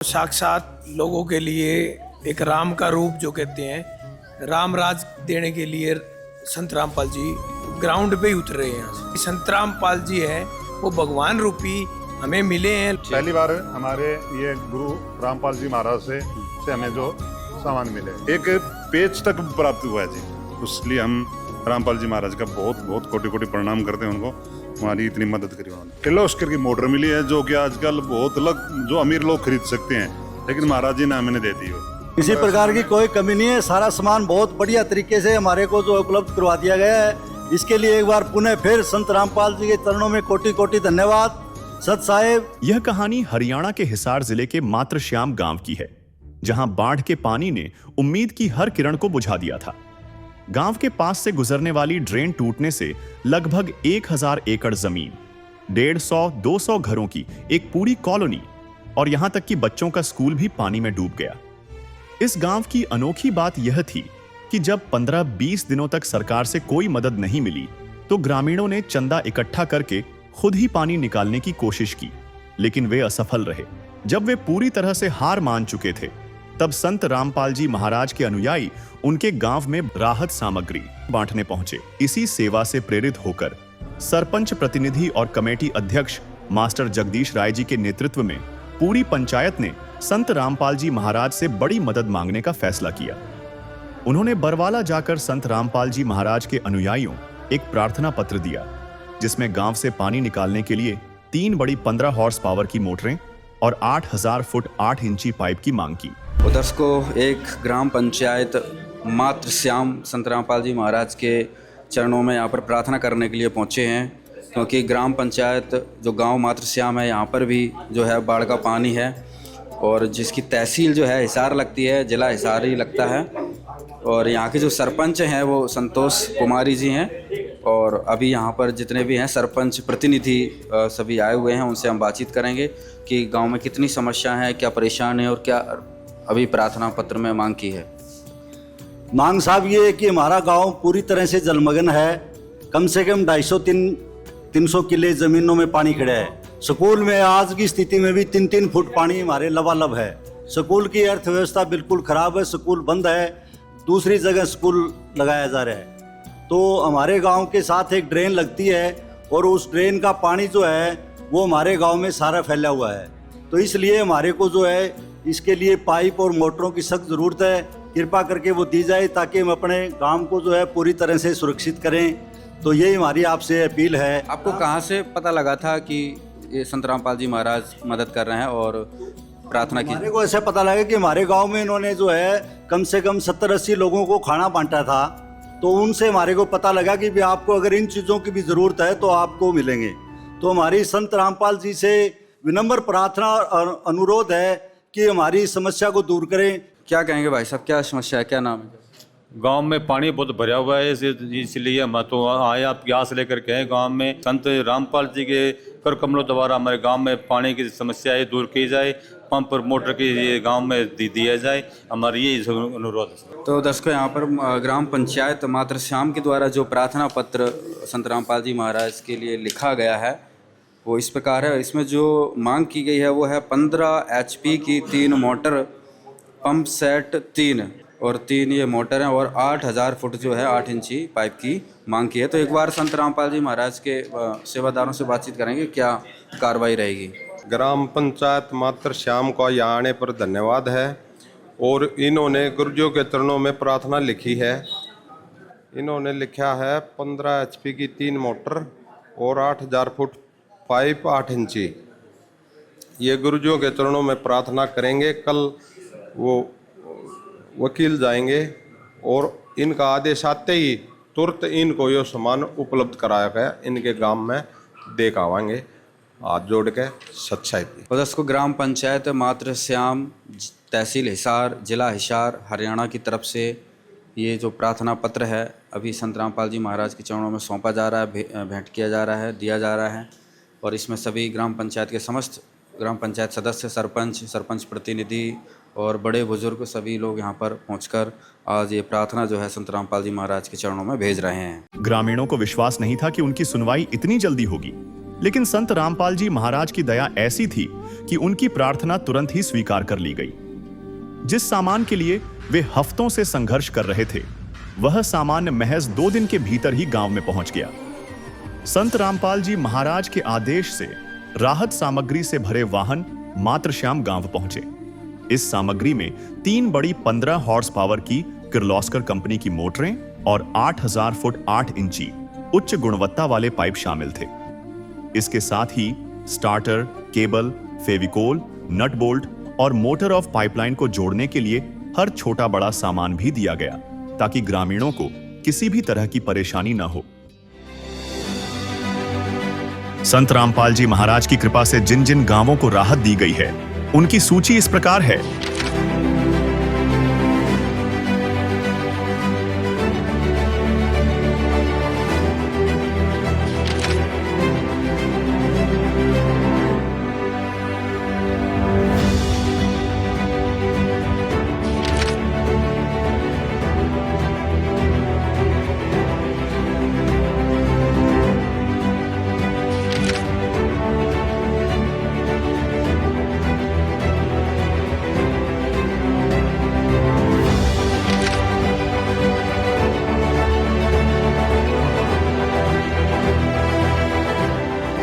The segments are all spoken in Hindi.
साक्षात लोगों के लिए एक राम का रूप जो कहते हैं, राम राज देने के लिए संत रामपाल जी ग्राउंड पे ही उतरे हैं। यहाँ से संत रामपाल जी है वो भगवान रूपी हमें मिले हैं। पहली बार हमारे ये गुरु रामपाल जी महाराज से हमें जो सामान मिले, एक पेज तक प्राप्त हुआ है जी। इसलिए हम रामपाल जी महाराज का बहुत बहुत कोटि कोटि प्रणाम करते हैं उनको, हमारी इतनी मदद करी उन्होंने। किर्लोस्कर की मोटर मिली है जो कि आजकल बहुत जो अमीर लोग खरीद सकते हैं, लेकिन महाराज जी ने हमें दे दी हो। किसी प्रकार की कोई कमी नहीं है, सारा सामान बहुत बढ़िया तरीके से हमारे को जो उपलब्ध करवा दिया गया है। इसके लिए एक बार पुनः फिर संत रामपाल जी के चरणों में कोटि कोटि धन्यवाद। सत साहेब। यह कहानी हरियाणा के हिसार जिले के मातृश्याम गांव की है, जहां बाढ़ के पानी ने उम्मीद की हर किरण को बुझा दिया था। गांव के पास से गुजरने वाली ड्रेन टूटने से लगभग 1000 एकड़ जमीन, 150-200 घरों की एक पूरी कॉलोनी और यहां तक कि बच्चों का स्कूल भी पानी में डूब गया। इस गांव की अनोखी बात यह थी कि जब 15-20 दिनों तक सरकार से कोई मदद नहीं मिली, तो ग्रामीणों ने चंदा इकट्ठा करके खुद ही पानी निकालने की कोशिश की, लेकिन वे असफल रहे। जब वे पूरी तरह से हार मान चुके थे, तब संत रामपाल जी महाराज के अनुयायी उनके गांव में राहत सामग्री बांटने पहुंचे। इसी सेवा से प्रेरित होकर सरपंच प्रतिनिधि और कमेटी अध्यक्ष मास्टर जगदीश राय जी के नेतृत्व में पूरी पंचायत ने संत रामपाल जी महाराज से बड़ी मदद मांगने का फैसला किया। उन्होंने बरवाला जाकर संत रामपाल जी महाराज के अनुयायियों एक प्रार्थना पत्र दिया, जिसमें गांव से पानी निकालने के लिए 3 बड़ी 15 हॉर्स पावर की मोटरें और 8000 फुट 8 इंची पाइप की मांग की। उधर को एक ग्राम पंचायत मातृश्याम संत रामपाल जी महाराज के चरणों में यहाँ पर प्रार्थना करने के लिए पहुँचे हैं, क्योंकि ग्राम पंचायत जो गांव मातृश्याम है, यहाँ पर भी जो है बाढ़ का पानी है और जिसकी तहसील जो है हिसार लगती है, जिला हिसार ही लगता है। और यहाँ के जो सरपंच हैं वो संतोष कुमारी जी हैं, और अभी यहाँ पर जितने भी हैं सरपंच प्रतिनिधि सभी आए हुए हैं, उनसे हम बातचीत करेंगे कि गांव में कितनी समस्या है, क्या परेशान है और क्या अभी प्रार्थना पत्र में मांग की है। मांग साहब ये है कि हमारा गांव पूरी तरह से जलमग्न है। कम से कम 250-300 किले जमीनों में पानी खड़ा है। स्कूल में आज की स्थिति में भी 3-3 फुट पानी हमारे लबालब है। स्कूल की अर्थव्यवस्था बिल्कुल खराब है, स्कूल बंद है, दूसरी जगह स्कूल लगाया जा रहा है। तो हमारे गांव के साथ एक ड्रेन लगती है और उस ड्रेन का पानी जो है वो हमारे गांव में सारा फैला हुआ है। तो इसलिए हमारे को जो है इसके लिए पाइप और मोटरों की सख्त ज़रूरत है। कृपा करके वो दी जाए ताकि हम अपने गांव को जो है पूरी तरह से सुरक्षित करें। तो यही हमारी आपसे अपील है। आपको कहाँ से पता लगा था कि ये संत रामपाल जी महाराज मदद कर रहे हैं और प्रार्थना की? हमारे को ऐसा पता लगा कि हमारे गांव में इन्होंने जो है कम से कम 70-80 लोगों को खाना बांटा था। तो उनसे हमारे को पता लगा कि भी आपको अगर इन चीज़ों की भी ज़रूरत है तो आपको मिलेंगे। तो हमारी संत रामपाल जी से विनम्र प्रार्थना और अनुरोध है कि हमारी समस्या को दूर करें। क्या कहेंगे भाई साहब, क्या समस्या है, क्या नाम है? गांव में पानी बहुत भरा हुआ है, इसलिए हम तो आए आपकी आस लेकर के गांव में संत रामपाल जी के कर कमलों द्वारा हमारे गांव में पानी की समस्या है दूर की जाए, पंप और मोटर की गांव में दिया जाए, हमारी ये अनुरोध है। तो दर्शकों, यहाँ पर ग्राम पंचायत मातृश्याम के द्वारा जो प्रार्थना पत्र संत रामपाल जी महाराज के लिए लिखा गया है वो इस प्रकार है। इसमें जो मांग की गई है वो है 15 HP की 3 मोटर, पंप सेट 3 और 3 ये मोटर हैं और 8000 फुट जो है 8 इंची पाइप की मांग की है। तो एक बार संत रामपाल जी महाराज के सेवादारों से बातचीत करेंगे, क्या कार्रवाई रहेगी। ग्राम पंचायत मातृश्याम को यहाँ आने पर धन्यवाद है। और इन्होंने गुरुजियों के चरणों में प्रार्थना लिखी है। इन्होंने लिखा है 15 HP की 3 मोटर और 8000 फुट पाइप 8 इंची। ये गुरुजियों के चरणों में प्रार्थना करेंगे। कल वो वकील जाएंगे और इनका आदेश आते ही तुरंत इनको ये सामान उपलब्ध कराया गया इनके गांव में दे आवाएंगे। हाथ जोड़ के सच्चाई की। उसको ग्राम पंचायत मातृश्याम तहसील हिसार जिला हिसार हरियाणा की तरफ से ये जो प्रार्थना पत्र है अभी संत रामपाल जी महाराज के चरणों में सौंपा जा रहा है, भेंट किया जा रहा है, दिया जा रहा है। और इसमें सभी ग्राम पंचायत के समस्त ग्राम पंचायत सदस्य, सरपंच प्रतिनिधि और बड़े बुजुर्ग सभी लोग यहाँ पर पहुंचकर आज ये प्रार्थना जो है संत रामपाल जी महाराज के चरणों में भेज रहे हैं। ग्रामीणों को विश्वास नहीं था कि उनकी सुनवाई इतनी जल्दी होगी। लेकिन संत रामपाल जी महाराज की दया ऐसी थी कि उनकी प्रार्थना तुरंत ही स्वीकार कर ली गई। जिस सामान के लिए वे हफ्तों से संघर्ष कर रहे थे, वह सामान महज 2 दिन के भीतर ही गांव में पहुंच गया। संत रामपाल जी महाराज के आदेश से राहत सामग्री से भरे वाहन मातृश्याम गांव पहुंचे। इस सामग्री में 3 बड़ी 15 हॉर्स पावर की किर्लोस्कर कंपनी की मोटरें और 8000 फुट 8 इंची उच्च गुणवत्ता वाले पाइप शामिल थे। इसके साथ ही starter, cable, Fevicol, nut bolt और मोटर ऑफ पाइपलाइन को जोड़ने के लिए हर छोटा बड़ा सामान भी दिया गया, ताकि ग्रामीणों को किसी भी तरह की परेशानी न हो। संत रामपाल जी महाराज की कृपा से जिन जिन गांवों को राहत दी गई है, उनकी सूची इस प्रकार है।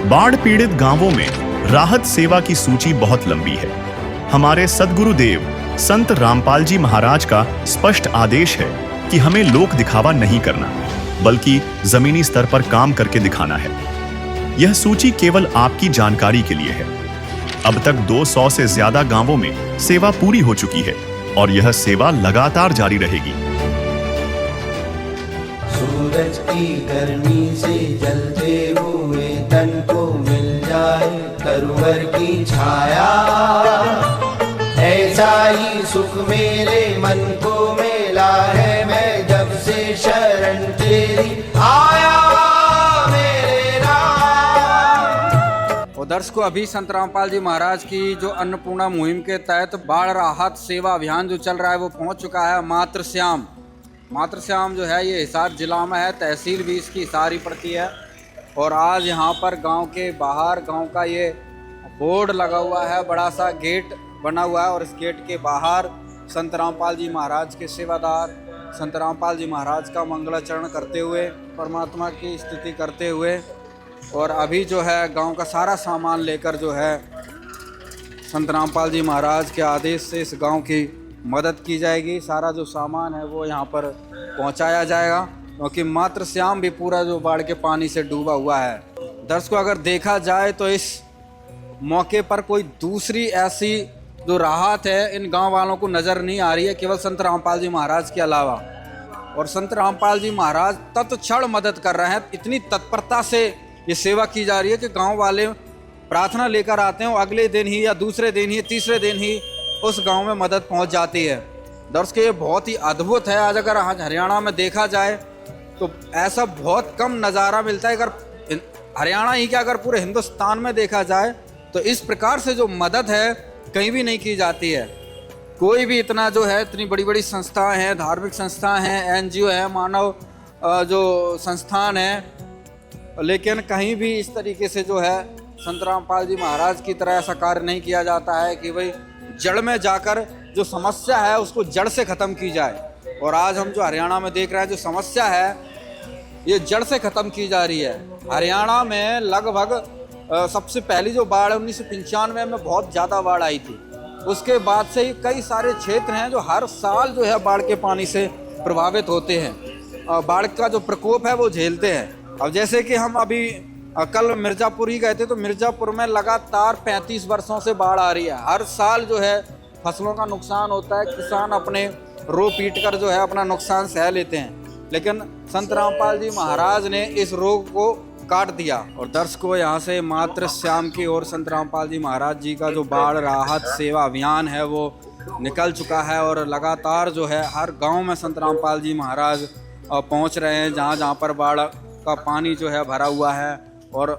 बाढ़ पीड़ित गांवों में राहत सेवा की सूची बहुत लंबी है। हमारे सद्गुरुदेव संत रामपाल जी महाराज का स्पष्ट आदेश है कि हमें लोक दिखावा नहीं करना, बल्कि जमीनी स्तर पर काम करके दिखाना है। यह सूची केवल आपकी जानकारी के लिए है। अब तक 200 से ज्यादा गांवों में सेवा पूरी हो चुकी है और यह सेवा लगातार जारी रहेगी। सूरज की गर्मी से जलते हुए तन को मिल जाए तरुवर की छाया, ऐसा ही सुख मेरे मन को मिला है मैं जब से शरण तेरी आया मेरे राम। और दर्शकों, अभी संत रामपाल जी महाराज की जो अन्नपूर्णा मुहिम के तहत बाढ़ राहत सेवा अभियान जो चल रहा है वो पहुंच चुका है मातृश्याम। मातृश्याम जो है ये हिसार जिला में है, तहसील भी इसकी हिसार ही पड़ती है। और आज यहाँ पर गांव के बाहर गांव का ये बोर्ड लगा हुआ है, बड़ा सा गेट बना हुआ है और इस गेट के बाहर संत रामपाल जी महाराज के सेवादार संत रामपाल जी महाराज का मंगलाचरण करते हुए, परमात्मा की स्तुति करते हुए, और अभी जो है गांव का सारा सामान लेकर जो है संत रामपाल जी महाराज के आदेश से इस गांव की मदद की जाएगी। सारा जो सामान है वो यहाँ पर पहुँचाया जाएगा, क्योंकि मातृश्याम भी पूरा जो बाढ़ के पानी से डूबा हुआ है। दर्शकों, अगर देखा जाए तो इस मौके पर कोई दूसरी ऐसी जो राहत है इन गांव वालों को नज़र नहीं आ रही है, केवल संत रामपाल जी महाराज के अलावा। और संत रामपाल जी महाराज तत्क्षण मदद कर रहे हैं, इतनी तत्परता से ये सेवा की जा रही है कि गांव वाले प्रार्थना लेकर आते हैं, अगले दिन ही या दूसरे दिन ही तीसरे दिन ही उस गांव में मदद पहुंच जाती है। दर्शकों, ये बहुत ही अद्भुत है। आज अगर हरियाणा में देखा जाए तो ऐसा बहुत कम नज़ारा मिलता है। अगर हरियाणा ही क्या, अगर पूरे हिंदुस्तान में देखा जाए तो इस प्रकार से जो मदद है कहीं भी नहीं की जाती है। कोई भी इतना जो है, इतनी बड़ी बड़ी संस्थाएं हैं, धार्मिक संस्थाएं हैं, NGO है, मानव जो संस्थान है, लेकिन कहीं भी इस तरीके से जो है संत रामपाल जी महाराज की तरह ऐसा कार्य नहीं किया जाता है कि भाई जड़ में जाकर जो समस्या है उसको जड़ से ख़त्म की जाए। और आज हम जो हरियाणा में देख रहे हैं, जो समस्या है ये जड़ से ख़त्म की जा रही है। हरियाणा में लगभग सबसे पहली जो बाढ़ 1995 में बहुत ज़्यादा बाढ़ आई थी, उसके बाद से ही कई सारे क्षेत्र हैं जो हर साल जो है बाढ़ के पानी से प्रभावित होते हैं, बाढ़ का जो प्रकोप है वो झेलते हैं। अब जैसे कि हम अभी कल मिर्ज़ापुर ही गए थे, तो मिर्ज़ापुर में लगातार 35 वर्षों से बाढ़ आ रही है। हर साल जो है फसलों का नुकसान होता है, किसान अपने रो पीट कर जो है अपना नुकसान सह लेते हैं, लेकिन संत रामपाल जी महाराज ने इस रोग को काट दिया। और दर्शकों, यहाँ से मातृश्याम की ओर संत रामपाल जी महाराज जी का जो बाढ़ राहत सेवा अभियान है वो निकल चुका है और लगातार जो है हर गांव में संत रामपाल जी महाराज पहुँच रहे हैं जहाँ जहाँ पर बाढ़ का पानी जो है भरा हुआ है। और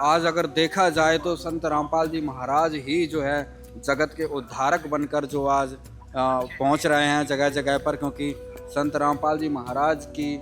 आज अगर देखा जाए तो संत रामपाल जी महाराज ही जो है जगत के उद्धारक बनकर जो आज पहुंच रहे हैं जगह जगह पर, क्योंकि संत रामपाल जी महाराज की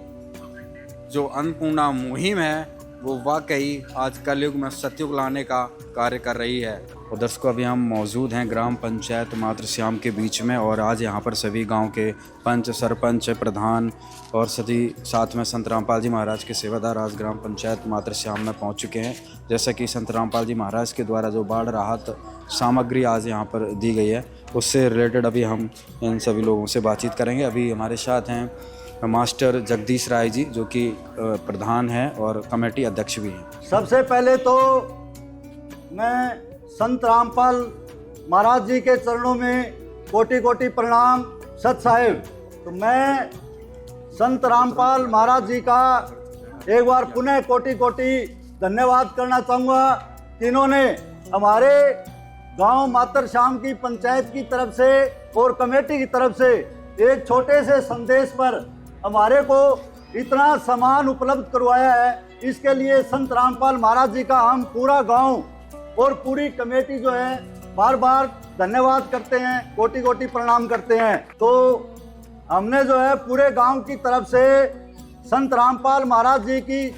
जो अन्नपूर्णा मुहिम है वो वाकई आज कलयुग में सतयुग लाने का कार्य कर रही है। और दर्शकों, अभी हम मौजूद हैं ग्राम पंचायत मातृश्याम के बीच में और आज यहाँ पर सभी गांव के पंच, सरपंच, प्रधान और सभी साथ में संत रामपाल जी महाराज के सेवादार आज ग्राम पंचायत मातृश्याम में पहुँच चुके हैं। जैसा कि संत रामपाल जी महाराज के द्वारा जो बाढ़ राहत सामग्री आज यहाँ पर दी गई है, उससे रिलेटेड अभी हम इन सभी लोगों से बातचीत करेंगे। अभी हमारे साथ हैं मास्टर जगदीश राय जी, जो कि प्रधान हैं और कमेटी अध्यक्ष भी हैं। सबसे पहले तो मैं संत रामपाल महाराज जी के चरणों में कोटि कोटि प्रणाम। सत साहिब, तो मैं संत रामपाल महाराज जी का एक बार पुनः कोटि कोटि धन्यवाद करना चाहूँगा कि इन्होंने हमारे गांव मातृश्याम की पंचायत की तरफ से और कमेटी की तरफ से एक छोटे से संदेश पर हमारे को इतना सामान उपलब्ध करवाया है। इसके लिए संत रामपाल महाराज जी का हम पूरा गांव और पूरी कमेटी जो है बार बार धन्यवाद करते हैं, कोटि कोटि प्रणाम करते हैं। तो हमने जो है पूरे गांव की तरफ से संत रामपाल महाराज जी की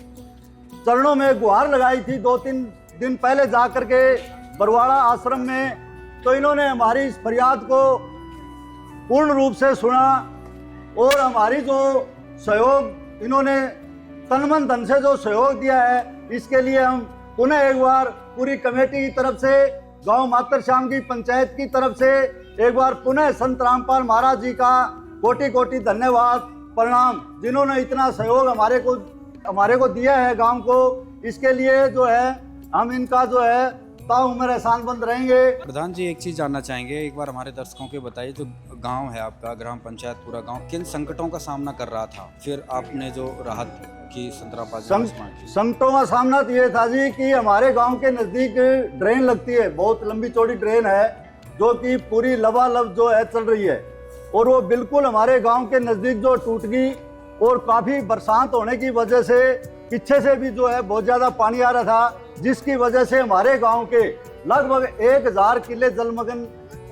चरणों में गुहार लगाई थी 2-3 दिन पहले जा कर के बरवाड़ा आश्रम में। तो इन्होंने हमारी इस फरियाद को पूर्ण रूप से सुना और हमारी जो सहयोग, इन्होंने तन मन धन से जो सहयोग दिया है, इसके लिए हम पुनः एक बार पूरी कमेटी की तरफ से, गांव मातृश्याम की पंचायत की तरफ से एक बार पुनः संत रामपाल महाराज जी का कोटि कोटि धन्यवाद प्रणाम, जिन्होंने इतना सहयोग हमारे को दिया है गांव को। इसके लिए जो है हम इनका जो है ताउम्र एहसानमंद रहेंगे। प्रधान जी, एक चीज़ जानना चाहेंगे, एक बार हमारे दर्शकों के बताइए, जो गांव है आपका, ग्राम पंचायत पूरा गांव किन संकटों का सामना कर रहा था, फिर आपने जो राहत की संत रामपाल जी की? संकटों का सामना तो ये था जी कि हमारे गांव के नज़दीक ड्रेन लगती है, बहुत लंबी चौड़ी ड्रेन है जो कि पूरी लबालब जो है चल रही है, और वो बिल्कुल हमारे गांव के नज़दीक जो टूट गई। और काफ़ी बरसात होने की वजह से पीछे से भी जो है बहुत ज़्यादा पानी आ रहा था, जिसकी वजह से हमारे गांव के लगभग 1000 किले जलमग्न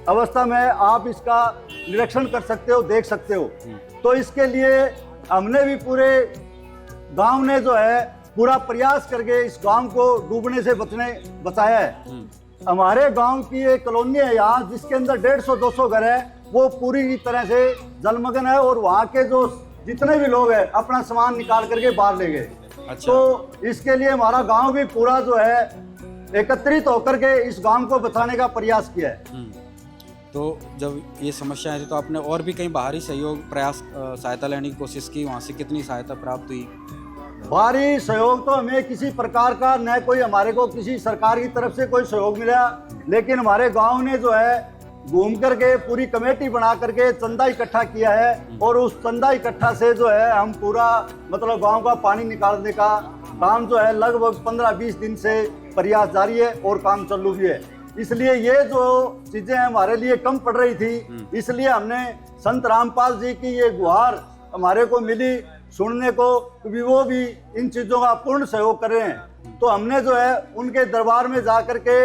अवस्था में, आप इसका निरीक्षण कर सकते हो, देख सकते हो। तो इसके लिए हमने भी पूरे गांव ने जो है पूरा प्रयास करके इस गांव को डूबने से बचाया है। हमारे गांव की एक कॉलोनी है यहाँ, जिसके अंदर 150-200 घर है, वो पूरी तरह से जलमग्न है और वहाँ के जो जितने भी लोग हैं अपना सामान निकाल करके बाहर ले गए। अच्छा। तो इसके लिए हमारा गांव भी पूरा जो है एकत्रित होकर के इस गांव को बचाने का प्रयास किया है। तो जब ये समस्या आई थी तो आपने और भी कहीं बाहरी सहयोग प्रयास सहायता लेने की कोशिश की, वहाँ से कितनी सहायता प्राप्त हुई? बाहरी सहयोग तो हमें किसी प्रकार का न कोई हमारे को किसी सरकार की तरफ से कोई सहयोग मिला, लेकिन हमारे गांव ने जो है घूम करके पूरी कमेटी बना करके चंदा इकट्ठा किया है, और उस चंदा इकट्ठा से जो है हम पूरा मतलब गांव का पानी निकालने का काम जो है लगभग 15-20 दिन से प्रयास जारी है और काम चालू भी है। इसलिए ये जो चीजें हमारे लिए कम पड़ रही थी, इसलिए हमने संत रामपाल जी की ये गुहार हमारे को मिली सुनने को, क्योंकि वो भी इन चीज़ों का पूर्ण सहयोग कर रहे हैं। तो हमने जो है उनके दरबार में जा कर के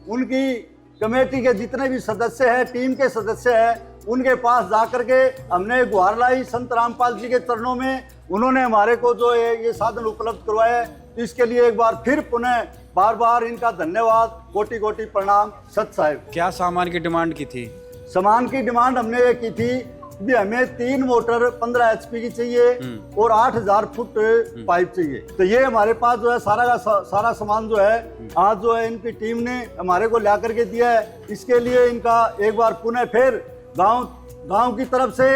उनकी कमेटी के जितने भी सदस्य हैं, टीम के सदस्य हैं, उनके पास जा कर के हमने गुहार लाई संत रामपाल जी के चरणों में। उन्होंने हमारे को जो है ये साधन उपलब्ध करवाया, तो इसके लिए एक बार फिर पुनः बार बार इनका धन्यवाद, कोटि कोटि प्रणाम। सत साहिब, क्या सामान की डिमांड की थी? सामान की डिमांड हमने ये की थी भी हमें 3 मोटर 15 HP की चाहिए और 8000 फुट पाइप चाहिए। तो ये हमारे पास जो है सारा का सारा सामान जो है आज जो है इनकी टीम ने हमारे को ला करके दिया है। इसके लिए इनका एक बार पुनः फिर गांव की तरफ से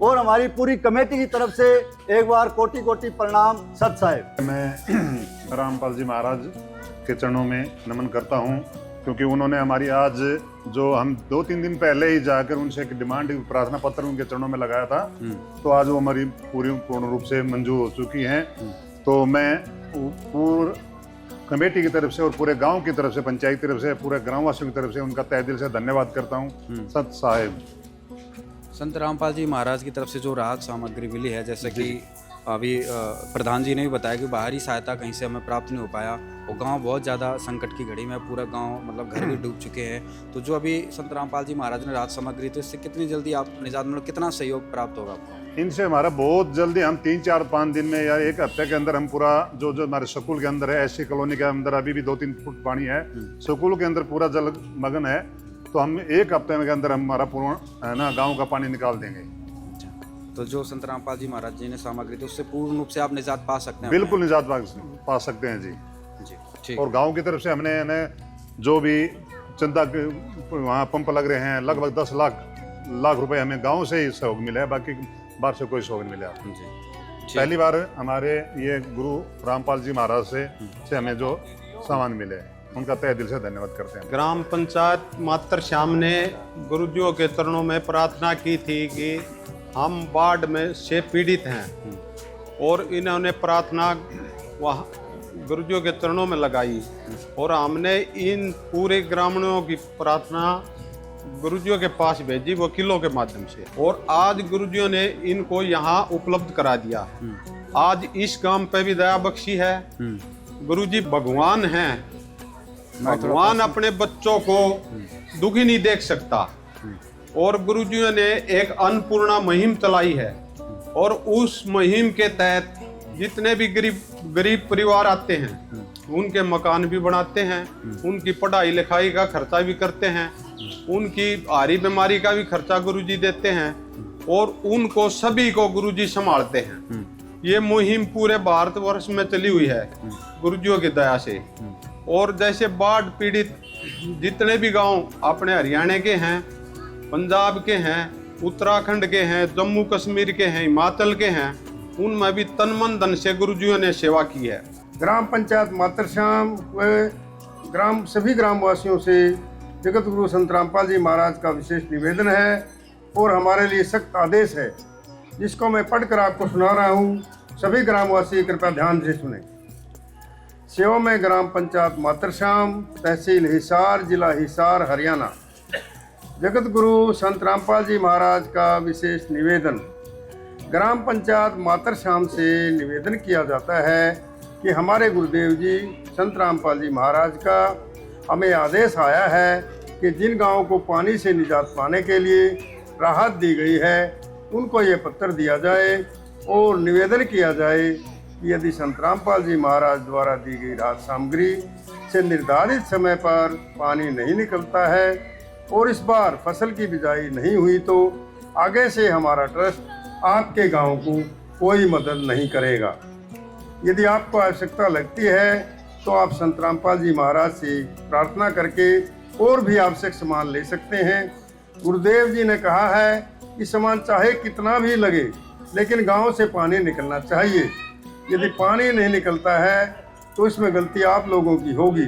और हमारी पूरी कमेटी की तरफ से एक बार कोटि कोटि प्रणाम। सत साहिब, मैं रामपाल जी महाराज के चरणों में नमन करता हूँ, क्योंकि उन्होंने हमारी आज जो हम 2-3 दिन पहले ही जाकर उनसे एक डिमांड प्रार्थना पत्र उनके चरणों में लगाया था, तो आज वो हमारी पूर्ण रूप से मंजूर हो चुकी हैं। तो मैं पूर्ण कमेटी की तरफ से और पूरे गांव की तरफ से, पंचायत की तरफ से, पूरे ग्रामवासियों की तरफ से उनका तहे दिल से धन्यवाद करता हूँ। सत साहिब। संत रामपाल जी महाराज की तरफ से जो राहत सामग्री मिली है, जैसे कि अभी प्रधान जी ने भी बताया कि बाहरी सहायता कहीं से हमें प्राप्त नहीं हो पाया, वो गांव बहुत ज़्यादा संकट की घड़ी में, पूरा गांव मतलब घर भी डूब चुके हैं। तो जो अभी संत रामपाल जी महाराज ने राहत सामग्री, तो इससे कितनी जल्दी आप निजात में कितना सहयोग प्राप्त होगा आपको? इनसे हमारा बहुत जल्दी, हम 3-4-5 दिन में या एक हफ्ते के अंदर हम पूरा जो हमारे स्कूल के अंदर है, ऐसी कॉलोनी के अंदर अभी भी 2-3 फुट पानी है, स्कूल के अंदर पूरा जलमग्न है, तो हम एक हफ्ते के अंदर हमारा पूर्ण है ना गाँव का पानी निकाल देंगे। तो जो संत रामपाल जी महाराज जी ने सामग्री, तो उससे पूर्ण रूप से आप निजात पा सकते हैं? बिल्कुल निजात पा सकते हैं जी। ठीक। और गांव की तरफ से हमने जो भी चंदा वहाँ पंप लग रहे हैं, लगभग 10 लाख रुपए हमें गांव से ही सहयोग मिला है, बाकी बाहर से कोई सहयोग नहीं मिला। पहली बार हमारे ये गुरु रामपाल जी महाराज से हमें जो सामान मिले, उनका तहे दिल से धन्यवाद करते हैं। ग्राम पंचायत मात्र श्याम ने गुरुजियों के चरणों में प्रार्थना की थी कि हम बाढ़ में से पीड़ित हैं, और इन्होंने प्रार्थना वहाँ गुरुजियों के चरणों में लगाई, और हमने इन पूरे ग्रामीणों की प्रार्थना गुरुजियों के पास भेजी वकीलों के माध्यम से, और आज गुरुजियों ने इनको यहाँ उपलब्ध करा दिया। आज इस काम पे भी दया बख्शी है। गुरुजी भगवान हैं, भगवान अपने बच्चों को दुखी नहीं देख सकता, और गुरुजियों ने एक अन्नपूर्णा मुहिम चलाई है, और उस मुहिम के तहत जितने भी गरीब परिवार आते हैं उनके मकान भी बनाते हैं, उनकी पढ़ाई लिखाई का खर्चा भी करते हैं, उनकी भारी बीमारी का भी खर्चा गुरुजी देते हैं, और उनको सभी को गुरुजी संभालते हैं। ये मुहिम पूरे भारतवर्ष में चली हुई है गुरुजियों की दया से। और जैसे बाढ़ पीड़ित जितने भी गांव अपने हरियाणा के हैं, पंजाब के हैं, उत्तराखंड के हैं, जम्मू कश्मीर के हैं, हिमाचल के हैं, उनमें भी तन मन धन से गुरुजियों ने सेवा की है। ग्राम पंचायत मातरश्याम व सभी ग्रामवासियों से जगत गुरु संत रामपाल जी महाराज का विशेष निवेदन है, और हमारे लिए सख्त आदेश है, जिसको मैं पढ़कर आपको सुना रहा हूँ। सभी ग्रामवासी कृपया ध्यान से सुने। सेवा में ग्राम पंचायत मातरश्याम, तहसील हिसार, जिला हिसार, हरियाणा। जगत गुरु संत रामपाल जी महाराज का विशेष निवेदन। ग्राम पंचायत मातरश्याम से निवेदन किया जाता है कि हमारे गुरुदेव जी संत रामपाल जी महाराज का हमें आदेश आया है कि जिन गांवों को पानी से निजात पाने के लिए राहत दी गई है, उनको ये पत्र दिया जाए, और निवेदन किया जाए कि यदि संत रामपाल जी महाराज द्वारा दी गई राहत सामग्री से निर्धारित समय पर पानी नहीं निकलता है, और इस बार फसल की बिजाई नहीं हुई, तो आगे से हमारा ट्रस्ट आपके गांव को कोई मदद नहीं करेगा। यदि आपको आवश्यकता लगती है तो आप संत रामपाल जी महाराज से प्रार्थना करके और भी आवश्यक सामान ले सकते हैं। गुरुदेव जी ने कहा है कि सामान चाहे कितना भी लगे, लेकिन गांव से पानी निकलना चाहिए। यदि पानी नहीं निकलता है तो इसमें गलती आप लोगों की होगी।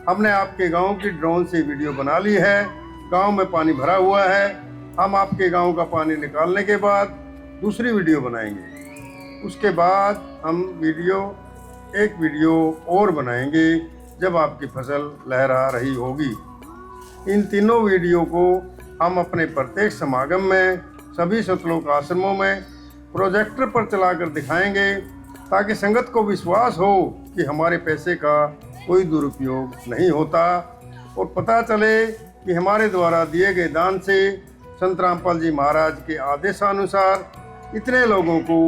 हमने आपके गांव की ड्रोन से वीडियो बना ली है। गांव में पानी भरा हुआ है। हम आपके गांव का पानी निकालने के बाद दूसरी वीडियो बनाएंगे। उसके बाद हम एक वीडियो और बनाएंगे जब आपकी फसल लहरा रही होगी। इन तीनों वीडियो को हम अपने प्रत्येक समागम में सभी सतलोक आश्रमों में प्रोजेक्टर पर चलाकर दिखाएंगे, ताकि संगत को विश्वास हो कि हमारे पैसे का कोई दुरुपयोग नहीं होता, और पता चले कि हमारे द्वारा दिए गए दान से संत रामपाल जी महाराज के आदेशानुसार इतने लोगों को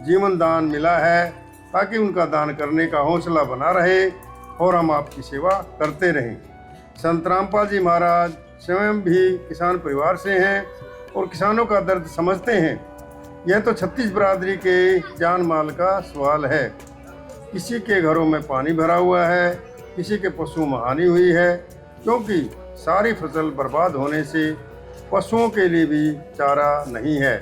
जीवन दान मिला है, ताकि उनका दान करने का हौसला बना रहे और हम आपकी सेवा करते रहें। संत रामपाल जी महाराज स्वयं भी किसान परिवार से हैं और किसानों का दर्द समझते हैं। यह तो 36 बिरादरी के जान माल का सवाल है। किसी के घरों में पानी भरा हुआ है, किसी के पशुओं में हानि हुई है, क्योंकि सारी फसल बर्बाद होने से पशुओं के लिए भी चारा नहीं है।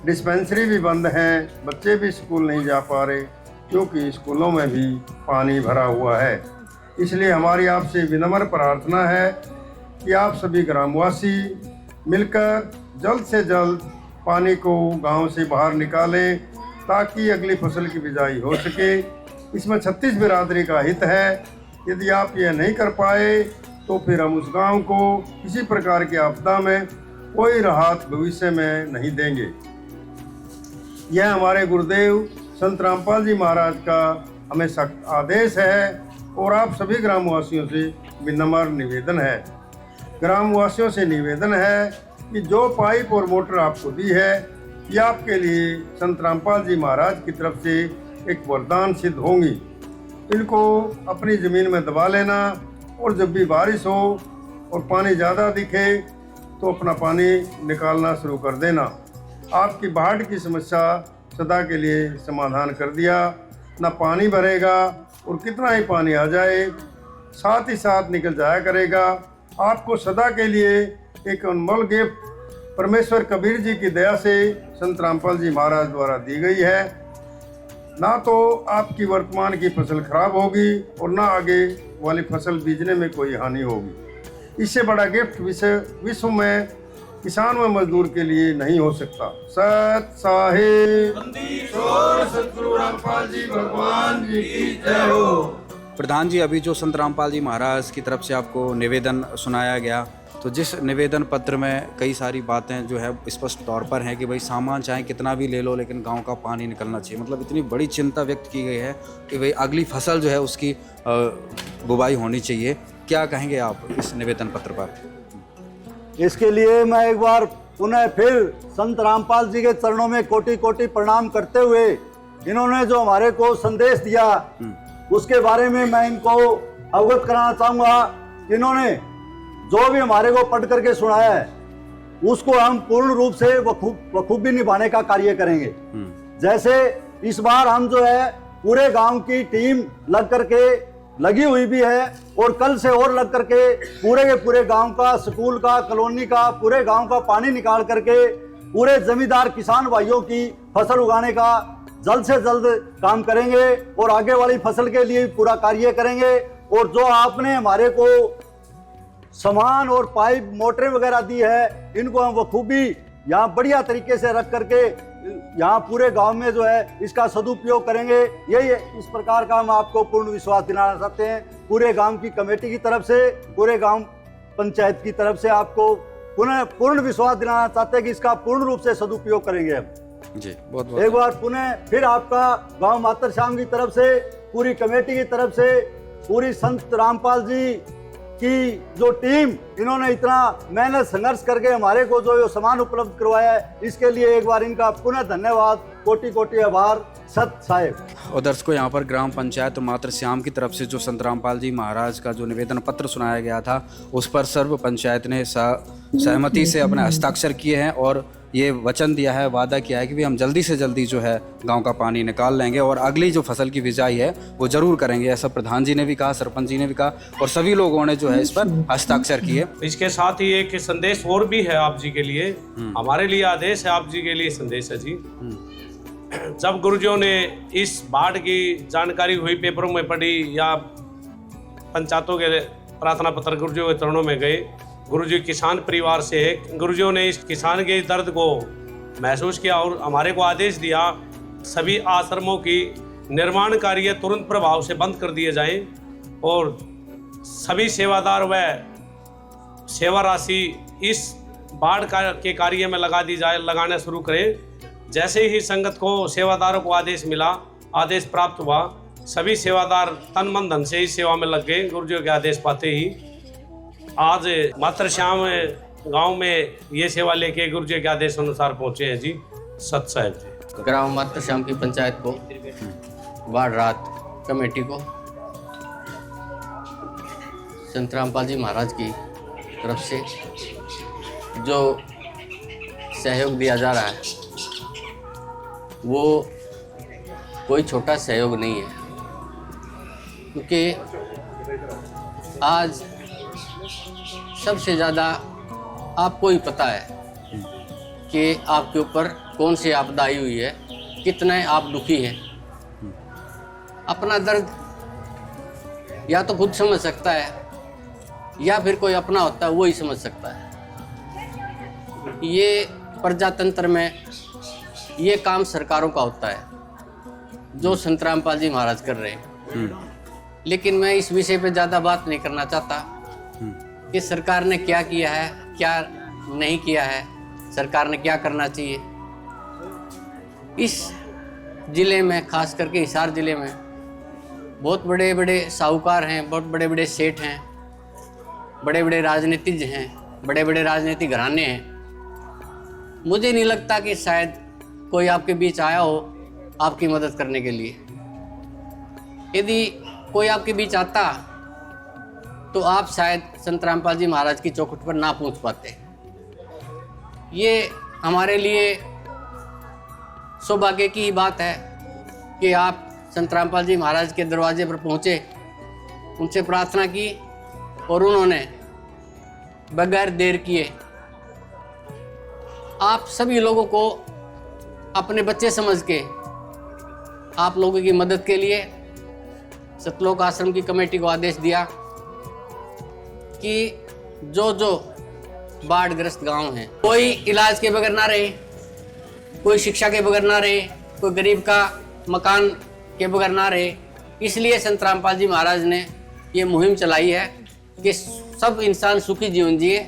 डिस्पेंसरी भी बंद हैं, बच्चे भी स्कूल नहीं जा पा रहे क्योंकि स्कूलों में भी पानी भरा हुआ है। इसलिए हमारी आपसे विनम्र प्रार्थना है कि आप सभी ग्रामवासी मिलकर जल्द से जल्द पानी को गांव से बाहर निकालें, ताकि अगली फसल की बिजाई हो सके। इसमें 36 बिरादरी का हित है। यदि आप यह नहीं कर पाए तो फिर हम उस गांव को किसी प्रकार की आपदा में कोई राहत भविष्य में नहीं देंगे। यह हमारे गुरुदेव संत रामपाल जी महाराज का हमें सख्त आदेश है, और आप सभी ग्रामवासियों से विनम्र निवेदन है, ग्रामवासियों से निवेदन है कि जो पाइप और मोटर आपको दी है ये आपके लिए संत रामपाल जी महाराज की तरफ से एक वरदान सिद्ध होंगी। इनको अपनी ज़मीन में दबा लेना और जब भी बारिश हो और पानी ज़्यादा दिखे तो अपना पानी निकालना शुरू कर देना। आपकी बाढ़ की समस्या सदा के लिए समाधान कर दिया। ना पानी भरेगा और कितना ही पानी आ जाए साथ ही साथ निकल जाया करेगा। आपको सदा के लिए एक अनमोल गिफ्ट परमेश्वर कबीर जी की दया से संत रामपाल जी महाराज द्वारा दी गई है। ना तो आपकी वर्तमान की फसल खराब होगी और ना आगे वाली फसल बीजने में कोई हानि होगी। इससे बड़ा गिफ्ट विश्व में किसान व मजदूर के लिए नहीं हो सकता। सत साहिब सतगुरु रामपाल जी भगवान जी की जय हो। प्रधान जी, अभी जो संत रामपाल जी महाराज की तरफ से आपको निवेदन सुनाया गया, तो जिस निवेदन पत्र में कई सारी बातें जो है स्पष्ट तौर पर हैं कि भाई सामान चाहे कितना भी ले लो लेकिन गांव का पानी निकलना चाहिए। मतलब इतनी बड़ी चिंता व्यक्त की गई है कि भाई अगली फसल जो है उसकी बुवाई होनी चाहिए। क्या कहेंगे आप इस निवेदन पत्र पर? इसके लिए मैं एक बार पुनः फिर संत रामपाल जी के चरणों में कोटि कोटि प्रणाम करते हुए इन्होंने जो हमारे को संदेश दिया उसके बारे में मैं इनको अवगत कराना चाहूँगा। इन्होंने जो भी हमारे को पढ़ करके सुनाया है उसको हम पूर्ण रूप से बखूबी निभाने का कार्य करेंगे। जैसे इस बार हम जो है पूरे गांव की टीम लगी हुई भी है और कल से और लग करके पूरे के पूरे गांव का, स्कूल का, कॉलोनी का, पूरे गांव का पानी निकाल करके पूरे जमींदार किसान भाइयों की फसल उगाने का जल्द से जल्द काम करेंगे और आगे वाली फसल के लिए पूरा कार्य करेंगे। और जो आपने हमारे को सामान और पाइप मोटरें वगैरह दी है इनको हम बखूबी यहाँ बढ़िया तरीके से रख करके यहाँ पूरे गांव में जो है इसका सदुपयोग करेंगे। यही इस प्रकार का हम आपको पूर्ण विश्वास दिलाना चाहते हैं। पूरे गांव की कमेटी की तरफ से, पूरे गांव पंचायत की तरफ से आपको पुनः पूर्ण विश्वास दिलाना चाहते हैं कि इसका पूर्ण रूप से सदुपयोग करेंगे हम जी। बहुत एक बार पुनः फिर आपका गांव मातर श्याम की तरफ से, पूरी कमेटी की तरफ से, पूरी संत रामपाल जी की जो टीम इन्होंने इतना मेहनत संघर्ष करके हमारे को जो सामान उपलब्ध करवाया है इसके लिए एक बार इनका पुनः धन्यवाद, कोटि कोटि आभार। सत साहेब। और दर्शकों, यहाँ पर ग्राम पंचायत मातर श्याम की तरफ से जो संत रामपाल जी महाराज का जो निवेदन पत्र सुनाया गया था उस पर सर्व पंचायत ने सहमति से अपने हस्ताक्षर किए हैं और ये वचन दिया है, वादा किया है कि भी हम जल्दी से जल्दी जो है गांव का पानी निकाल लेंगे और अगली जो फसल की बिजाई है वो ज़रूर करेंगे। ऐसा प्रधान जी ने भी कहा, सरपंच जी ने भी कहा और सभी लोगों ने जो है इस पर हस्ताक्षर किए। इसके साथ ही एक संदेश और भी है आप जी के लिए, हमारे लिए आदेश है, आप जी के लिए संदेश है जी। जब गुरुजियों ने इस बाढ़ की जानकारी हुई, पेपरों में पढ़ी या पंचायतों के प्रार्थना पत्र गुरुजियों के चरणों में गए, गुरुजी किसान परिवार से है, गुरुजियों ने इस किसान के दर्द को महसूस किया और हमारे को आदेश दिया सभी आश्रमों की निर्माण कार्य तुरंत प्रभाव से बंद कर दिए जाएं और सभी सेवादार व सेवा राशि इस बाढ़ के कार्य में लगा दी जाए, लगाना शुरू करें। जैसे ही संगत को सेवादारों को आदेश मिला, आदेश प्राप्त हुआ, सभी सेवादार तन मन धन से इस सेवा में लग गए। गुरुजियों के आदेश पाते ही आज मातर श्याम गांव में ये सेवा लेके गुरुजी के आदेश अनुसार पहुंचे हैं जी। सत साहिब जी। ग्राम मातर श्याम की पंचायत को, बाढ़ राहत कमेटी को संत रामपाल जी महाराज की तरफ से जो सहयोग दिया जा रहा है वो कोई छोटा सहयोग नहीं है, क्योंकि आज सबसे ज़्यादा आपको ही पता है कि आपके ऊपर कौन सी आपदा आई हुई है, कितने आप दुखी हैं। अपना दर्द या तो खुद समझ सकता है या फिर कोई अपना होता है वो ही समझ सकता है। ये प्रजातंत्र में ये काम सरकारों का होता है जो संत रामपाल जी महाराज कर रहे हैं। लेकिन मैं इस विषय पे ज़्यादा बात नहीं करना चाहता कि सरकार ने क्या किया है, क्या नहीं किया है, सरकार ने क्या करना चाहिए। इस ज़िले में, खास करके हिसार ज़िले में बहुत बड़े बड़े साहूकार हैं, बहुत बड़े बड़े सेठ हैं, बड़े बड़े राजनीतिज्ञ हैं, बड़े बड़े राजनीतिक घराने हैं। मुझे नहीं लगता कि शायद कोई आपके बीच आया हो आपकी मदद करने के लिए। यदि कोई आपके बीच आता तो आप शायद संत रामपाल जी महाराज की चौखट पर ना पहुंच पाते। ये हमारे लिए सौभाग्य की ही बात है कि आप संत रामपाल जी महाराज के दरवाजे पर पहुंचे, उनसे प्रार्थना की और उन्होंने बगैर देर किए आप सभी लोगों को अपने बच्चे समझ के आप लोगों की मदद के लिए सतलोक आश्रम की कमेटी को आदेश दिया कि जो जो बाढ़ग्रस्त गांव हैं, कोई इलाज के बगैर ना रहे, कोई शिक्षा के बगैर ना रहे, कोई गरीब का मकान के बगैर ना रहे। इसलिए संत रामपाल जी महाराज ने ये मुहिम चलाई है कि सब इंसान सुखी जीवन जिए,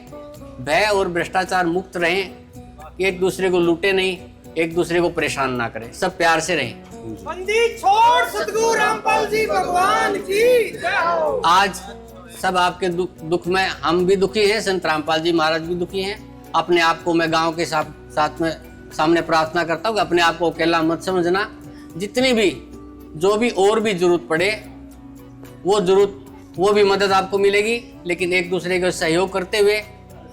भय और भ्रष्टाचार मुक्त रहें, एक दूसरे को लूटे नहीं, एक दूसरे को परेशान ना करें, सब प्यार से रहें। बंदी छोड़ सतगुरु रामपाल जी भगवान की जय हो। आज सब आपके दुख में हम भी दुखी हैं, संत रामपाल जी महाराज भी दुखी हैं। अपने आप को मैं गांव के साथ में सामने प्रार्थना करता हूँ कि अपने आप को अकेला मत समझना। जितनी भी जो भी और भी जरूरत पड़े वो भी मदद आपको मिलेगी, लेकिन एक दूसरे का सहयोग करते हुए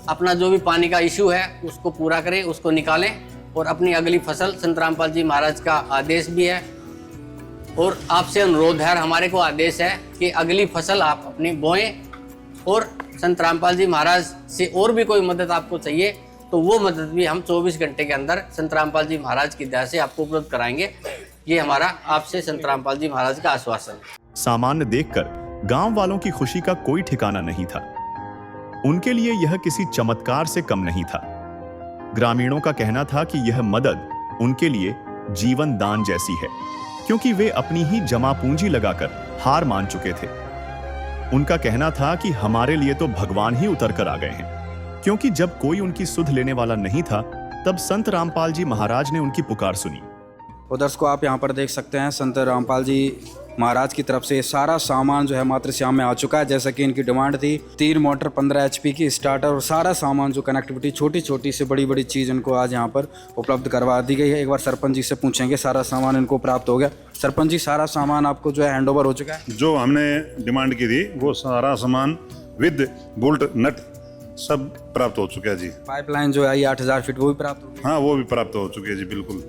अपना जो भी पानी का इशू है उसको पूरा करें, उसको निकालें और अपनी अगली फसल संत रामपाल जी महाराज का आदेश भी है और आपसे अनुरोध है और हमारे को आदेश है कि अगली फसल आप अपनी बोएं और संत रामपाल जी महाराज से और भी कोई मदद आपको चाहिए तो वो मदद भी हम 24 घंटे के अंदर संत रामपाल जी महाराज की दया से आपको उपलब्ध कराएंगे। ये हमारा आपसे संत रामपाल जी महाराज का आश्वासन है। सामान्य देखकर गांव वालों की खुशी का कोई ठिकाना नहीं था। उनके लिए यह किसी चमत्कार से कम नहीं था। ग्रामीणों का कहना था कि यह मदद उनके लिए जीवन दान जैसी है, क्योंकि वे अपनी ही जमा पूंजी लगाकर हार मान चुके थे। उनका कहना था कि हमारे लिए तो भगवान ही उतर कर आ गए हैं, क्योंकि जब कोई उनकी सुध लेने वाला नहीं था तब संत रामपाल जी महाराज ने उनकी पुकार सुनी। और दर्शकों आप यहाँ पर देख सकते हैं संत रामपाल जी महाराज की तरफ से सारा सामान जो है मातृश्याम में आ चुका है। जैसा कि इनकी डिमांड थी 3 मोटर 15 HP की स्टार्टर और सारा सामान जो कनेक्टिविटी छोटी छोटी से बड़ी बड़ी चीज़ इनको आज यहाँ पर उपलब्ध करवा दी गई है। एक बार सरपंच जी से पूछेंगे, सारा सामान इनको प्राप्त हो गया? सरपंच जी, सारा सामान आपको जो है हैंड ओवर हो चुका है? जो हमने डिमांड की थी वो सारा सामान विद बोल्ट नट सब प्राप्त हो चुका है जी। पाइपलाइन जो है ये 8000 फीट वो भी प्राप्त हो गई? हाँ, वो भी प्राप्त हो चुकी है जी, बिल्कुल।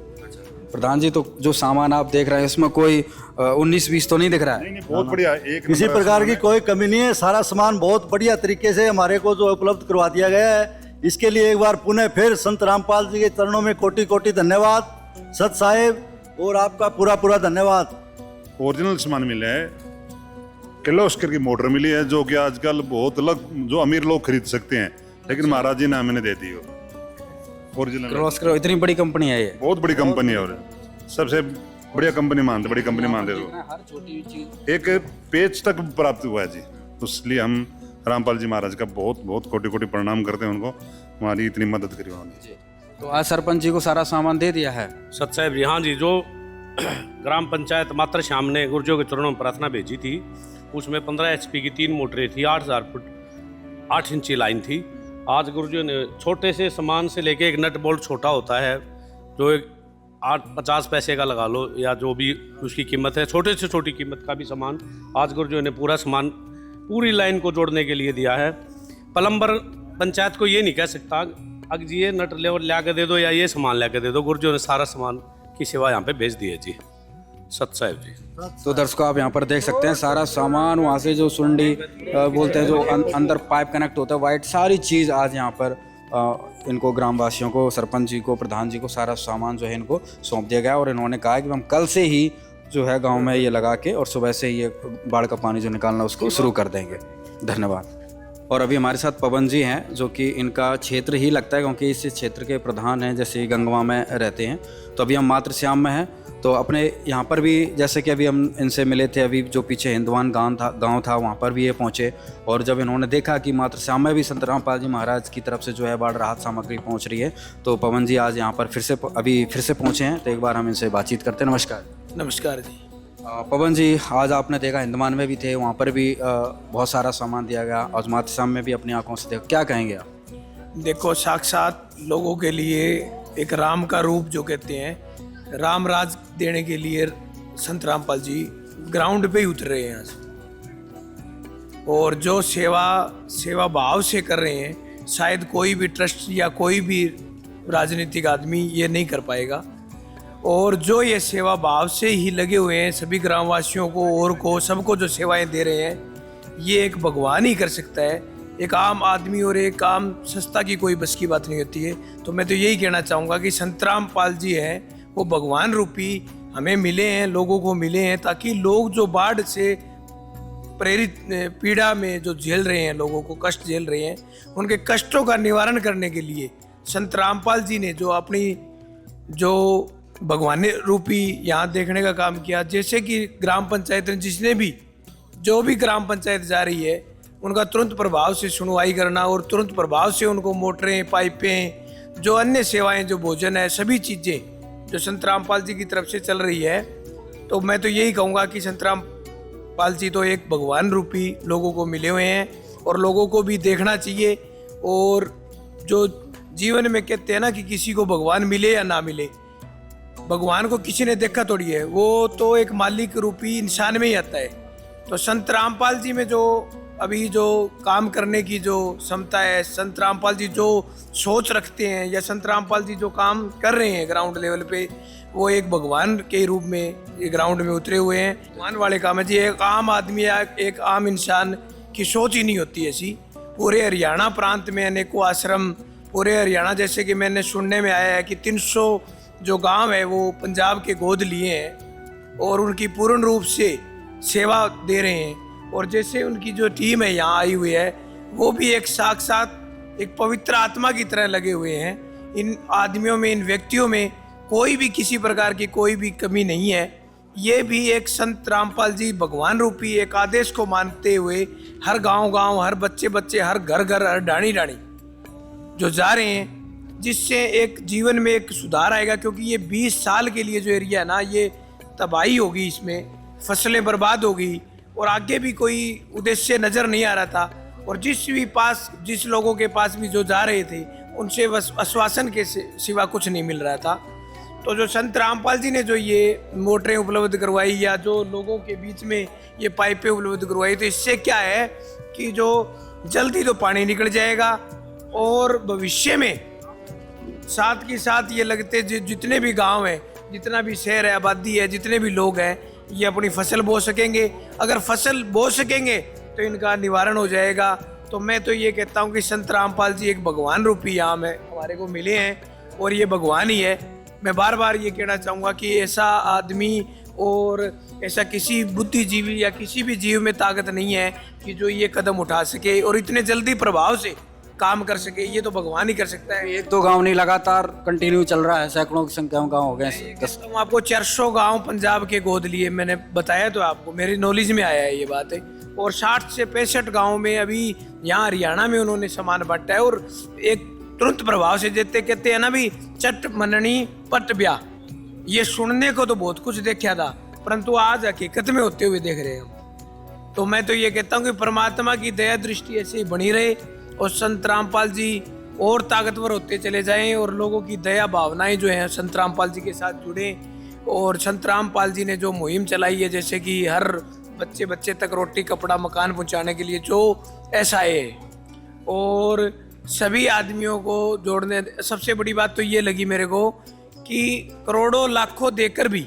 प्रधान जी, तो जो सामान आप देख रहे हैं इसमें कोई 19-20 तो नहीं दिख रहा है? नहीं, बहुत बढ़िया, एक किसी प्रकार की कोई कमी नहीं है। सारा सामान बहुत बढ़िया तरीके से हमारे को जो उपलब्ध करवा दिया गया है। इसके लिए एक बार पुनः फिर संत रामपाल जी के चरणों में कोटि कोटि धन्यवाद सत साहेब, और आपका पूरा पूरा धन्यवाद। ओरिजिनल सामान मिला है, किर्लोस्कर की मोटर मिली है जो कि आजकल बहुत जो अमीर लोग खरीद सकते हैं, लेकिन महाराज जी ने हमें दे दी हो ओरिजिनल। किर्लोस्कर इतनी बड़ी कंपनी है ये? बहुत बड़ी कंपनी है और सबसे बढ़िया कंपनी मानते, बड़ी कंपनी मानते तो हर छोटी चीज एक पेज तक प्राप्त हुआ है जी। तो इसलिए हम रामपाल जी महाराज का बहुत बहुत कोटि कोटि प्रणाम करते हैं उनको, हमारी इतनी मदद करी उन्होंने। तो आज सरपंच जी को सारा सामान दे दिया है? सत साहब जी, हाँ जी, जो ग्राम पंचायत मातृश्याम ने गुरुजों के चरणों में प्रार्थना भेजी थी उसमें 15 HP की 3 मोटरें थी, 8000 फुट 8 इंची लाइन थी। आज गुरुजों ने छोटे से सामान से लेके एक नट बोल्ट छोटा होता है जो एक 50 पैसे का लगा लो या जो भी उसकी कीमत है, छोटे से छोटी कीमत का भी सामान आज गुरुजों ने पूरा सामान पूरी लाइन को जोड़ने के लिए दिया है। प्लम्बर पंचायत को ये नहीं कह सकता अग जी ये नट लेवर ला के दे दो या ये सामान ला के दे दो, गुरुजों ने सारा सामान की सेवा यहाँ पे भेज दी है जी। सत साहेब जी। तो दर्शकों आप यहाँ पर देख सकते हैं सारा सामान, वहाँ से जो सुंडी बोलते हैं जो अंदर पाइप कनेक्ट होता है वाइट, सारी चीज़ आज यहाँ पर इनको ग्रामवासियों को, सरपंच जी को, प्रधान जी को सारा सामान जो है इनको सौंप दिया गया। और इन्होंने कहा कि हम कल से ही जो है गांव में ये लगा के और सुबह से ये बाढ़ का पानी जो निकालना उसको शुरू कर देंगे। धन्यवाद। और अभी हमारे साथ पवन जी हैं जो कि इनका क्षेत्र ही लगता है क्योंकि इस क्षेत्र के प्रधान हैं, जैसे गंगवा में रहते हैं। तो अभी हम मातृश्याम में हैं, तो अपने यहाँ पर भी जैसे कि अभी हम इनसे मिले थे, अभी जो पीछे हिंदवान गांव था वहाँ पर भी ये पहुँचे। और जब इन्होंने देखा कि मातृश्याम में भी संत रामपाल जी महाराज की तरफ से जो है बाढ़ राहत सामग्री पहुँच रही है, तो पवन जी आज यहाँ पर फिर से पहुँचे हैं। तो एक बार हम इनसे बातचीत करते हैं। नमस्कार। नमस्कार जी। पवन जी, आज आपने देखा हिंदमान में भी थे, वहाँ पर भी बहुत सारा सामान दिया गया, और मातृश्याम में भी अपनी आंखों से देखा, क्या कहेंगे आप? देखो, साक्षात लोगों के लिए एक राम का रूप जो कहते हैं, राम राज देने के लिए संत रामपाल जी ग्राउंड पे ही उतरे हैं यहाँ से। और जो सेवा भाव से कर रहे हैं, शायद कोई भी ट्रस्ट या कोई भी राजनीतिक आदमी ये नहीं कर पाएगा। और जो ये सेवा भाव से ही लगे हुए हैं, सभी ग्रामवासियों को और को सबको जो सेवाएं दे रहे हैं, ये एक भगवान ही कर सकता है। एक आम आदमी और एक आम संस्था की कोई बस की बात नहीं होती है। तो मैं तो यही कहना चाहूँगा कि संत रामपाल जी हैं वो भगवान रूपी हमें मिले हैं, लोगों को मिले हैं, ताकि लोग जो बाढ़ से प्रेरित पीड़ा में जो झेल रहे हैं, लोगों को कष्ट झेल रहे हैं, उनके कष्टों का निवारण करने के लिए संत रामपाल जी ने जो अपनी जो भगवान रूपी यहाँ देखने का काम किया। जैसे कि ग्राम पंचायत ने जिसने भी जो भी ग्राम पंचायत जा रही है, उनका तुरंत प्रभाव से सुनवाई करना और तुरंत प्रभाव से उनको मोटरें, पाइपें, जो अन्य सेवाएं, जो भोजन है, सभी चीज़ें जो संत रामपाल जी की तरफ से चल रही है। तो मैं तो यही कहूँगा कि संत रामपाल जी तो एक भगवान रूपी लोगों को मिले हुए हैं, और लोगों को भी देखना चाहिए। और जो जीवन में कहते हैं ना कि किसी को भगवान मिले या ना मिले, भगवान को किसी ने देखा थोड़ी है, वो तो एक मालिक रूपी इंसान में ही आता है। तो संत रामपाल जी में जो अभी जो काम करने की जो क्षमता है, संत रामपाल जी जो सोच रखते हैं, या संत रामपाल जी जो काम कर रहे हैं ग्राउंड लेवल पे, वो एक भगवान के रूप में ये ग्राउंड में उतरे हुए हैं। भगवान वाले काम है जी। एक आम आदमी या एक आम इंसान की सोच ही नहीं होती ऐसी। पूरे हरियाणा प्रांत में अनेकों आश्रम, पूरे हरियाणा, जैसे कि मैंने सुनने में आया है कि 300 जो गांव है वो पंजाब के गोद लिए हैं और उनकी पूर्ण रूप से सेवा दे रहे हैं। और जैसे उनकी जो टीम है यहाँ आई हुई है, वो भी एक साक्षात एक पवित्र आत्मा की तरह लगे हुए हैं। इन आदमियों में, इन व्यक्तियों में कोई भी किसी प्रकार की कोई भी कमी नहीं है। ये भी एक संत रामपाल जी भगवान रूपी एक आदेश को मानते हुए हर गांव, हर बच्चे, हर घर, हर डाणी जो जा रहे हैं, जिससे एक जीवन में एक सुधार आएगा। क्योंकि ये 20 साल के लिए जो एरिया है ना, ये तबाही होगी, इसमें फसलें बर्बाद होगी और आगे भी कोई उद्देश्य नज़र नहीं आ रहा था। और जिस लोगों के पास भी जो जा रहे थे, उनसे बस आश्वासन के सिवा कुछ नहीं मिल रहा था। तो जो संत रामपाल जी ने जो ये मोटरें उपलब्ध करवाई या जो लोगों के बीच में ये पाइपें उपलब्ध करवाई, तो इससे क्या है कि जो जल्दी तो पानी निकल जाएगा और भविष्य में साथ के साथ ये लगते जितने भी गांव हैं, जितना भी शहर है, आबादी है, जितने भी लोग हैं, ये अपनी फसल बो सकेंगे। अगर फसल बो सकेंगे तो इनका निवारण हो जाएगा। तो मैं तो ये कहता हूँ कि संत रामपाल जी एक भगवान रूपी यहाँ में हमारे को मिले हैं और ये भगवान ही है। मैं बार बार ये कहना चाहूँगा कि ऐसा आदमी और ऐसा किसी बुद्धिजीवी या किसी भी जीव में ताकत नहीं है कि जो ये कदम उठा सके और इतने जल्दी प्रभाव से काम कर सके। ये तो भगवान ही कर सकता है। एक दो गांव नहीं, लगातार कंटिन्यू चल रहा है, सैकड़ों की संख्या में गांव हो गए। आपको 400 गांव पंजाब के गोद लिए, मैंने बताया तो आपको, मेरी नॉलेज में आया है ये बात है। और 60 से 65 गाँव में अभी यहाँ हरियाणा में उन्होंने सामान बांटा है। और एक तुरंत प्रभाव से देते, कहते हैं ना भी, चट मननी पट ब्याह, ये सुनने को तो बहुत कुछ देखा था, परंतु आज हकीकत में होते हुए देख रहे हैं हम। तो मैं तो ये कहता हूँ कि परमात्मा की दया दृष्टि ऐसे ही बनी रहे और संत रामपाल जी और ताकतवर होते चले जाएं और लोगों की दया भावनाएं जो हैं संत रामपाल जी के साथ जुड़ें। और संत रामपाल जी ने जो मुहिम चलाई है, जैसे कि हर बच्चे तक रोटी, कपड़ा, मकान पहुंचाने के लिए जो SI है और सभी आदमियों को जोड़ने, सबसे बड़ी बात तो ये लगी मेरे को कि करोड़ों लाखों देकर भी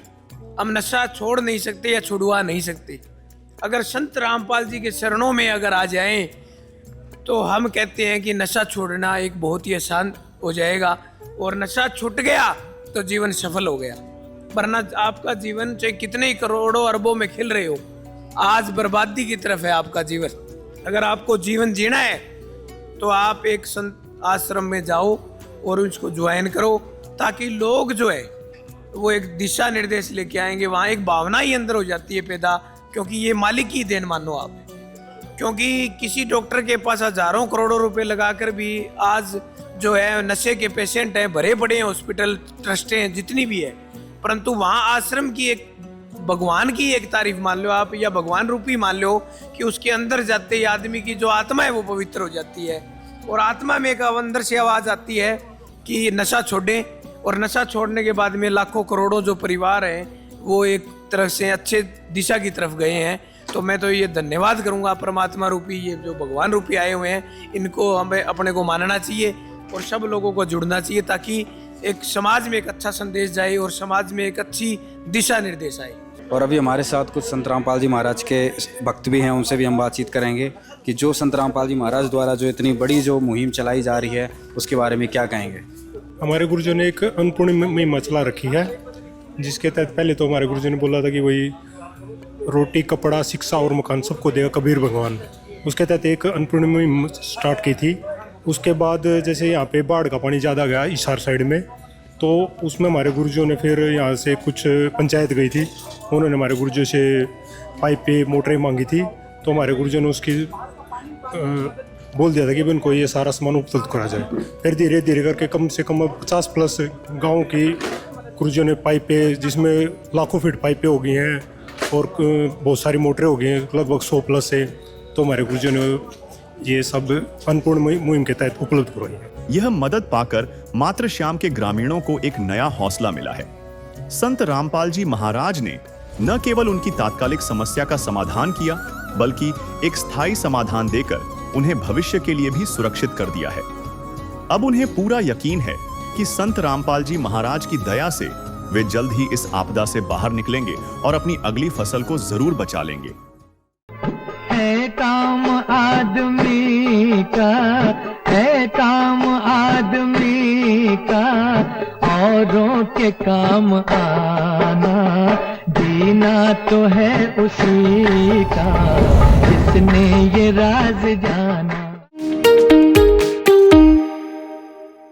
हम नशा छोड़ नहीं सकते या छुड़वा नहीं सकते। अगर संत रामपाल जी के चरणों में अगर आ जाएं तो हम कहते हैं कि नशा छोड़ना एक बहुत ही आसान हो जाएगा। और नशा छूट गया तो जीवन सफल हो गया। वरना आपका जीवन चाहे कितने ही करोड़ों अरबों में खिल रहे हो, आज बर्बादी की तरफ है आपका जीवन। अगर आपको जीवन जीना है तो आप एक संत आश्रम में जाओ और उसको ज्वाइन करो, ताकि लोग जो है वो एक दिशा निर्देश लेके आएंगे। वहाँ एक भावना ही अंदर हो जाती है पैदा, क्योंकि ये मालिक की देन मानो आप। क्योंकि किसी डॉक्टर के पास हजारों करोड़ों रुपए लगाकर भी आज जो है नशे के पेशेंट हैं, भरे पड़े हैं, हॉस्पिटल ट्रस्टें हैं, जितनी भी है, परंतु वहाँ आश्रम की एक भगवान की एक तारीफ मान लो आप, या भगवान रूपी मान लो कि उसके अंदर जाते ही आदमी की जो आत्मा है वो पवित्र हो जाती है। और आत्मा में एक अंदर से आवाज़ आती है कि नशा छोड़ें, और नशा छोड़ने के बाद में लाखों करोड़ों जो परिवार हैं वो एक तरह से अच्छे दिशा की तरफ गए हैं। तो मैं तो ये धन्यवाद करूँगा परमात्मा रूपी, ये जो भगवान रूपी आए हुए हैं, इनको हमें अपने को मानना चाहिए और सब लोगों को जुड़ना चाहिए, ताकि एक समाज में एक अच्छा संदेश जाए और समाज में एक अच्छी दिशा निर्देश आए। और अभी हमारे साथ कुछ संत रामपाल जी महाराज के भक्त भी हैं, उनसे भी हम बातचीत करेंगे कि जो संत रामपाल जी महाराज द्वारा जो इतनी बड़ी जो मुहिम चलाई जा रही है उसके बारे में क्या कहेंगे। हमारे गुरुजों ने एक अन्नपूर्णिमा मुहिम चला रखी है, जिसके तहत पहले तो हमारे गुरुजों ने बोला था कि वही रोटी, कपड़ा, शिक्षा और मकान सबको देगा कबीर भगवान। उसके तहत एक अन्नपूर्णिमा मुहिम स्टार्ट की थी। उसके बाद जैसे यहाँ पे बाढ़ का पानी ज़्यादा गया हिसार साइड में, तो उसमें हमारे गुरुजों ने फिर यहाँ से कुछ पंचायत गई थी, उन्होंने हमारे गुरुजों से पाइपें, मोटरें मांगी थी। तो हमारे गुरुजों ने उसकी बोल दिया था कि उनको ये सारा सामान उपलब्ध करा जाए। फिर धीरे धीरे करके कम से कम 50+ गाँव की गुरुजों ने पाइपें, जिसमें लाखों फीट पाइपें हो गई हैं और बहुत सारी मोटरें हो गई हैं, लगभग 100+ से। तो हमारे गुरुजों ने ये सब अन्नपूर्ण मुहिम के तहत उपलब्ध करवाई है। यह मदद पाकर मातृश्याम के ग्रामीणों को एक नया हौसला मिला है। संत रामपाल जी महाराज ने न केवल उनकी तात्कालिक समस्या का समाधान किया, बल्कि एक स्थायी समाधान देकर उन्हें भविष्य के लिए भी सुरक्षित कर दिया है। अब उन्हें पूरा यकीन है कि संत रामपाल जी महाराज की दया से वे जल्द ही इस आपदा से बाहर निकलेंगे और अपनी अगली फसल को जरूर बचा लेंगे। है काम आदमी का, है काम आदमी का, औरों के काम आना, जीना तो है उसी का जिसने ये राज जाना।